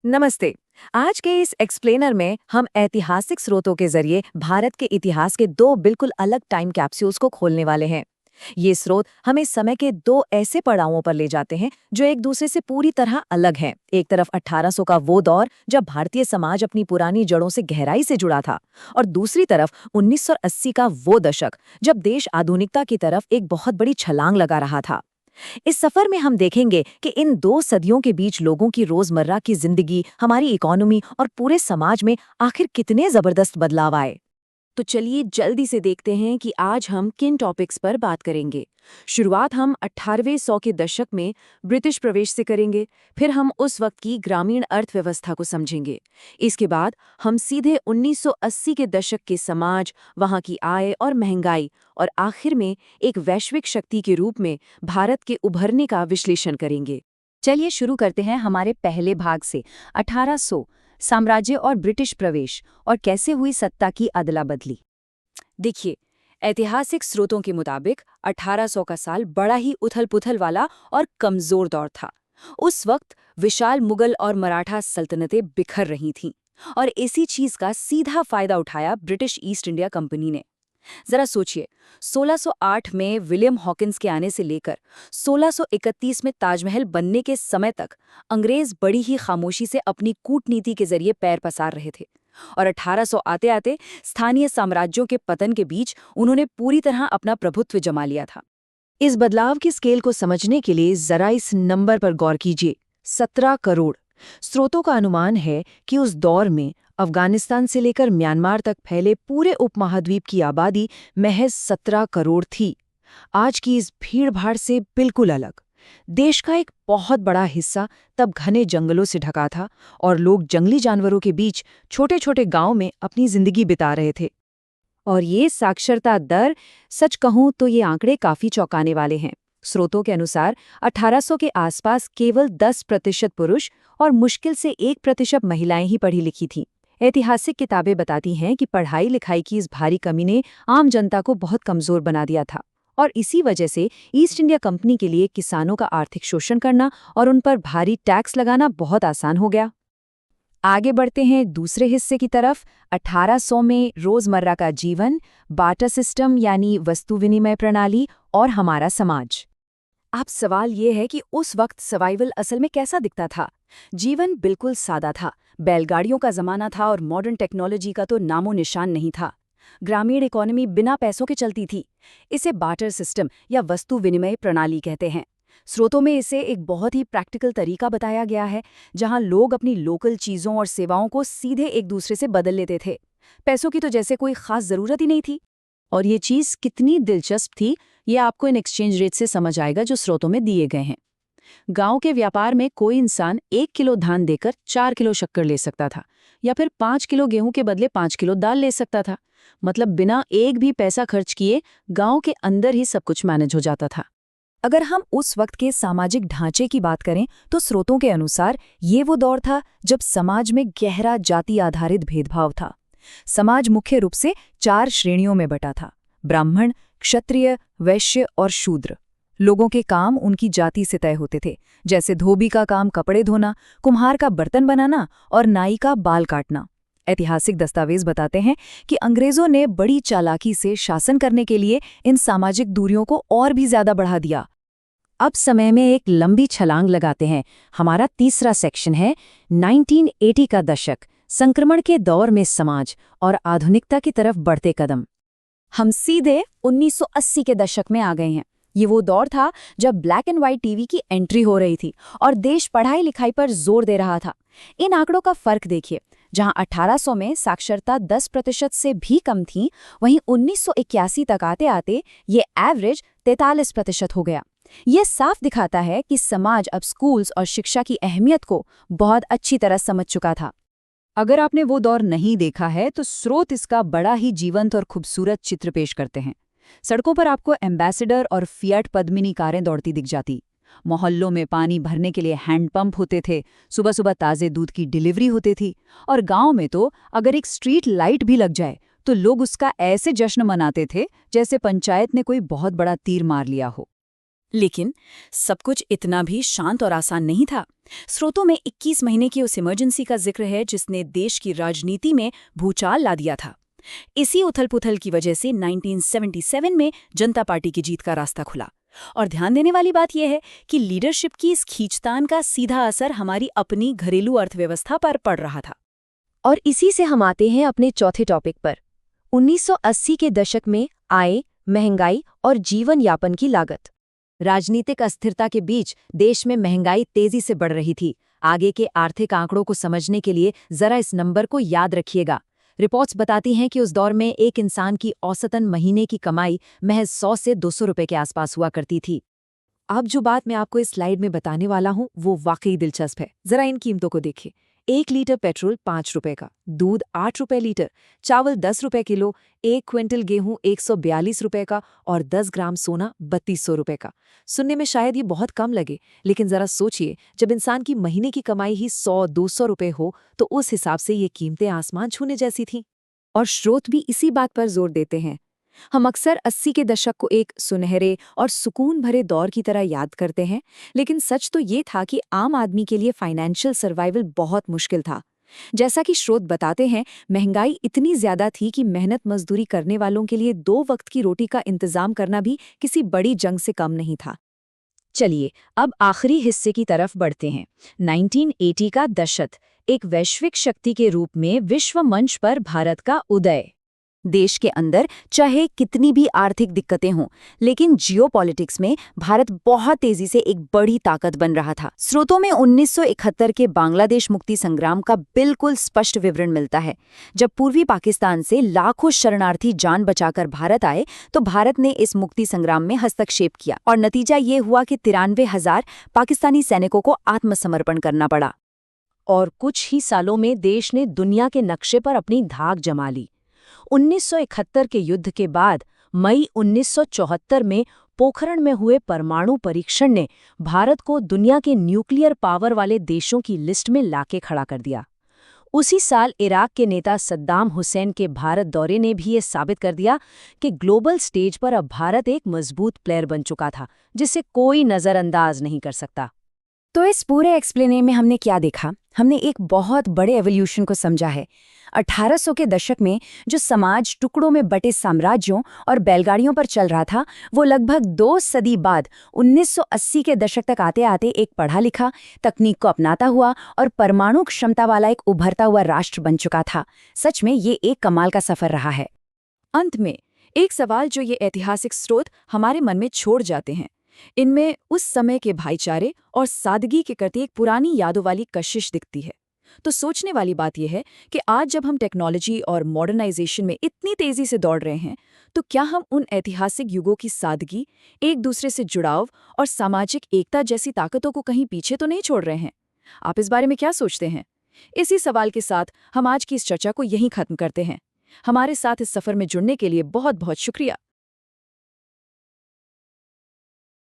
नमस्ते। आज के इस एक्सप्लेनर में हम ऐतिहासिक स्रोतों के जरिए भारत के इतिहास के दो बिल्कुल अलग टाइम कैप्सूल्स को खोलने वाले हैं। ये स्रोत हमें समय के दो ऐसे पड़ावों पर ले जाते हैं जो एक दूसरे से पूरी तरह अलग हैं। एक तरफ 1800 का वो दौर जब भारतीय समाज अपनी पुरानी जड़ों से गहराई से जुड़ा था, और दूसरी तरफ 1980 का वो दशक जब देश आधुनिकता की तरफ एक बहुत बड़ी छलांग लगा रहा था। इस सफर में हम देखेंगे कि इन दो सदियों के बीच लोगों की रोजमर्रा की जिंदगी, हमारी इकोनॉमी और पूरे समाज में आखिर कितने जबरदस्त बदलाव आए। तो चलिए जल्दी से देखते हैं कि आज हम किन टॉपिक्स पर बात करेंगे। शुरुआत हम 18वें सौ के दशक में ब्रिटिश प्रवेश से करेंगे, फिर हम उस वक्त की ग्रामीण अर्थव्यवस्था को समझेंगे। इसके बाद हम सीधे 1980 के दशक के समाज, वहां की आय और महंगाई, और आखिर में एक वैश्विक शक्ति के रूप में भारत के उभरने का विश्लेषण करेंगे। चलिए शुरू करते हैं हमारे पहले भाग से। 1800 साम्राज्य और ब्रिटिश प्रवेश और कैसे हुई सत्ता की अदला बदली। देखिए, ऐतिहासिक स्रोतों के मुताबिक 1800 का साल बड़ा ही उथल-पुथल वाला और कमजोर दौर था। उस वक्त विशाल मुगल और मराठा सल्तनतें बिखर रही थीं, और इसी चीज का सीधा फायदा उठाया ब्रिटिश ईस्ट इंडिया कंपनी ने। जरा सोचिए, 1608 में विलियम हॉकिंस के आने से लेकर 1631 में ताजमहल बनने के समय तक अंग्रेज बड़ी ही खामोशी से अपनी कूटनीति के जरिए पैर पसार रहे थे, और 1800 आते आते स्थानीय साम्राज्यों के पतन के बीच उन्होंने पूरी तरह अपना प्रभुत्व जमा लिया था। इस बदलाव की स्केल को समझने के लिए जरा इस नंबर पर गौर कीजिए, 17 करोड़। स्रोतों का अनुमान है कि उस दौर में अफगानिस्तान से लेकर म्यांमार तक फैले पूरे उपमहाद्वीप की आबादी महज 17 करोड़ थी। आज की इस भीड़-भाड़ से बिल्कुल अलग। देश का एक बहुत बड़ा हिस्सा तब घने जंगलों से ढका था, और लोग जंगली जानवरों के बीच छोटे-छोटे गांव में अपनी जिंदगी बिता रहे थे। और ये साक्षरता दर, सच कहूं तो ये आंकड़े काफी चौंकाने वाले हैं। स्रोतों के अनुसार 1800 के आसपास केवल 10% पुरुष और मुश्किल से 1% महिलाएं ही पढ़ी लिखी थीं। ऐतिहासिक किताबें बताती हैं कि पढ़ाई लिखाई की इस भारी कमी ने आम जनता को बहुत कमजोर बना दिया था, और इसी वजह से ईस्ट इंडिया कंपनी के लिए किसानों का आर्थिक शोषण करना और उन पर भारी टैक्स लगाना बहुत आसान हो गया। आगे बढ़ते हैं दूसरे हिस्से की तरफ। 1800 में रोजमर्रा का जीवन, बार्टर सिस्टम यानी वस्तु विनिमय प्रणाली, और हमारा समाज। अब सवाल ये है कि उस वक्त सर्वाइवल असल में कैसा दिखता था। जीवन बिल्कुल सादा था। बैलगाड़ियों का जमाना था और मॉडर्न टेक्नोलॉजी का तो नामो निशान नहीं था। ग्रामीण इकोनॉमी बिना पैसों के चलती थी। इसे बार्टर सिस्टम या वस्तु विनिमय प्रणाली कहते हैं। स्रोतों में इसे एक बहुत ही प्रैक्टिकल तरीका बताया गया है, जहां लोग अपनी लोकल चीजों और सेवाओं को सीधे एक दूसरे से बदल लेते थे। पैसों की तो जैसे कोई खास जरूरत ही नहीं थी। और ये चीज कितनी दिलचस्प थी, ये आपको इन एक्सचेंज रेट से समझ आएगा जो स्रोतों में दिए गए हैं। गांव के व्यापार में कोई इंसान 1 किलो धान देकर 4 किलो शक्कर ले सकता था, या फिर 5 किलो गेहूं के बदले 5 किलो दाल ले सकता था। मतलब बिना एक भी पैसा खर्च किए गांव के अंदर ही सब कुछ मैनेज हो जाता था। अगर हम उस वक्त के सामाजिक ढांचे की बात करें तो स्रोतों के अनुसार ये वो दौर था जब समाज में गहरा जाति आधारित भेदभाव था। समाज मुख्य रूप से 4 श्रेणियों में बटा था: ब्राह्मण, क्षत्रिय, वैश्य और शूद्र। लोगों के काम उनकी जाति से तय होते थे, जैसे धोबी का काम कपड़े धोना, कुम्हार का बर्तन बनाना और नाई का बाल काटना। ऐतिहासिक दस्तावेज बताते हैं कि अंग्रेजों ने बड़ी चालाकी से शासन करने के लिए इन सामाजिक दूरियों को और भी ज्यादा बढ़ा दिया। अब समय में एक लंबी छलांग लगाते हैं। हमारा तीसरा सेक्शन है 1980 का दशक, संक्रमण के दौर में समाज और आधुनिकता की तरफ बढ़ते कदम। हम सीधे 1980 के दशक में आ गए हैं। ये वो दौर था जब ब्लैक एंड व्हाइट टीवी की एंट्री हो रही थी और देश पढ़ाई लिखाई पर जोर दे रहा था। इन आंकड़ों का फर्क देखिए, जहां 1800 में साक्षरता 10% से भी कम थी, वहीं 1981 तक आते आते ये एवरेज 43% हो गया। ये साफ दिखाता है कि समाज अब स्कूल्स और शिक्षा की अहमियत को बहुत अच्छी तरह समझ चुका था। अगर आपने वो दौर नहीं देखा है तो स्रोत इसका बड़ा ही जीवंत और खूबसूरत चित्र पेश करते हैं। सड़कों पर आपको एम्बेसडर और फिएट पद्मिनी कारें दौड़ती दिख जाती। मोहल्लों में पानी भरने के लिए हैंडपंप होते थे। सुबह सुबह ताज़े दूध की डिलीवरी होती थी। और गांव में तो अगर एक स्ट्रीट लाइट भी लग जाए तो लोग उसका ऐसे जश्न मनाते थे जैसे पंचायत ने कोई बहुत बड़ा तीर मार लिया हो। लेकिन सब कुछ इतना भी शांत और आसान नहीं था। स्रोतों में 21 महीने की उस इमरजेंसी का जिक्र है जिसने देश की राजनीति में भूचाल ला दिया था। इसी उथल-पुथल की वजह से 1977 में जनता पार्टी की जीत का रास्ता खुला। और ध्यान देने वाली बात यह है कि लीडरशिप की इस खींचतान का सीधा असर हमारी अपनी घरेलू अर्थव्यवस्था पर पड़ रहा था। और इसी से हम आते हैं अपने चौथे टॉपिक पर। 1980 के दशक में आय, महंगाई और जीवन यापन की लागत। राजनीतिक अस्थिरता के बीच देश में महंगाई तेजी से बढ़ रही थी। आगे के आर्थिक आंकड़ों को समझने के लिए जरा इस नंबर को याद रखिएगा। रिपोर्ट्स बताती हैं कि उस दौर में एक इंसान की औसतन महीने की कमाई महज 100 से 200 रुपए के आसपास हुआ करती थी। अब जो बात मैं आपको इस स्लाइड में बताने वाला हूँ वो वाकई दिलचस्प है। जरा इन कीमतों को देखिए। 1 लीटर पेट्रोल 5 रुपए का, दूध 8 रुपए लीटर, चावल 10 रुपए किलो, 1 क्विंटल गेहूं 142 रुपए का और 10 ग्राम सोना 3200 रुपए का। सुनने में शायद ये बहुत कम लगे, लेकिन जरा सोचिए, जब इंसान की महीने की कमाई ही 100-200 रुपए हो तो उस हिसाब से ये कीमतें आसमान छूने जैसी थीं। और स्रोत भी इसी बात पर जोर देते हैं। हम अक्सर 80 के दशक को एक सुनहरे और सुकून भरे दौर की तरह याद करते हैं, लेकिन सच तो ये था कि आम आदमी के लिए फाइनेंशियल सर्वाइवल बहुत मुश्किल था। जैसा कि स्रोत बताते हैं, महंगाई इतनी ज्यादा थी कि मेहनत मजदूरी करने वालों के लिए 2 वक्त की रोटी का इंतजाम करना भी किसी बड़ी जंग से कम नहीं था। चलिए अब आखिरी हिस्से की तरफ बढ़ते हैं। 1980 का दशक, एक वैश्विक शक्ति के रूप में विश्व मंच पर भारत का उदय। देश के अंदर चाहे कितनी भी आर्थिक दिक्कतें हों, लेकिन जियोपॉलिटिक्स में भारत बहुत तेजी से एक बड़ी ताकत बन रहा था। स्रोतों में 1971 के बांग्लादेश मुक्ति संग्राम का बिल्कुल स्पष्ट विवरण मिलता है। जब पूर्वी पाकिस्तान से लाखों शरणार्थी जान बचाकर भारत आए, तो भारत ने इस मुक्ति संग्राम में हस्तक्षेप किया और नतीजा ये हुआ कि 93,000 पाकिस्तानी सैनिकों को आत्मसमर्पण करना पड़ा। और कुछ ही सालों में देश ने दुनिया के नक्शे पर अपनी धाक जमा ली। 1971 के युद्ध के बाद मई 1974 में पोखरण में हुए परमाणु परीक्षण ने भारत को दुनिया के न्यूक्लियर पावर वाले देशों की लिस्ट में लाके खड़ा कर दिया। उसी साल इराक के नेता सद्दाम हुसैन के भारत दौरे ने भी ये साबित कर दिया कि ग्लोबल स्टेज पर अब भारत एक मजबूत प्लेयर बन चुका था, जिसे कोई नज़रअंदाज नहीं कर सकता। तो इस पूरे एक्सप्लेने में हमने क्या देखा? हमने एक बहुत बड़े एवोल्यूशन को समझा है। 1800 के दशक में जो समाज टुकड़ों में बटे साम्राज्यों और बैलगाड़ियों पर चल रहा था, वो लगभग 2 सदी बाद 1980 के दशक तक आते आते एक पढ़ा लिखा, तकनीक को अपनाता हुआ और परमाणु क्षमता वाला एक उभरता हुआ राष्ट्र बन चुका था। सच में ये एक कमाल का सफर रहा है। अंत में एक सवाल जो ये ऐतिहासिक स्रोत हमारे मन में छोड़ जाते हैं, इनमें उस समय के भाईचारे और सादगी के प्रति एक पुरानी यादों वाली कशिश दिखती है। तो सोचने वाली बात यह है कि आज जब हम टेक्नोलॉजी और मॉडर्नाइजेशन में इतनी तेजी से दौड़ रहे हैं, तो क्या हम उन ऐतिहासिक युगों की सादगी, एक दूसरे से जुड़ाव और सामाजिक एकता जैसी ताकतों को कहीं पीछे तो नहीं छोड़ रहे हैं? आप इस बारे में क्या सोचते हैं? इसी सवाल के साथ हम आज की इस चर्चा को यहीं खत्म करते हैं। हमारे साथ इस सफर में जुड़ने के लिए बहुत बहुत शुक्रिया।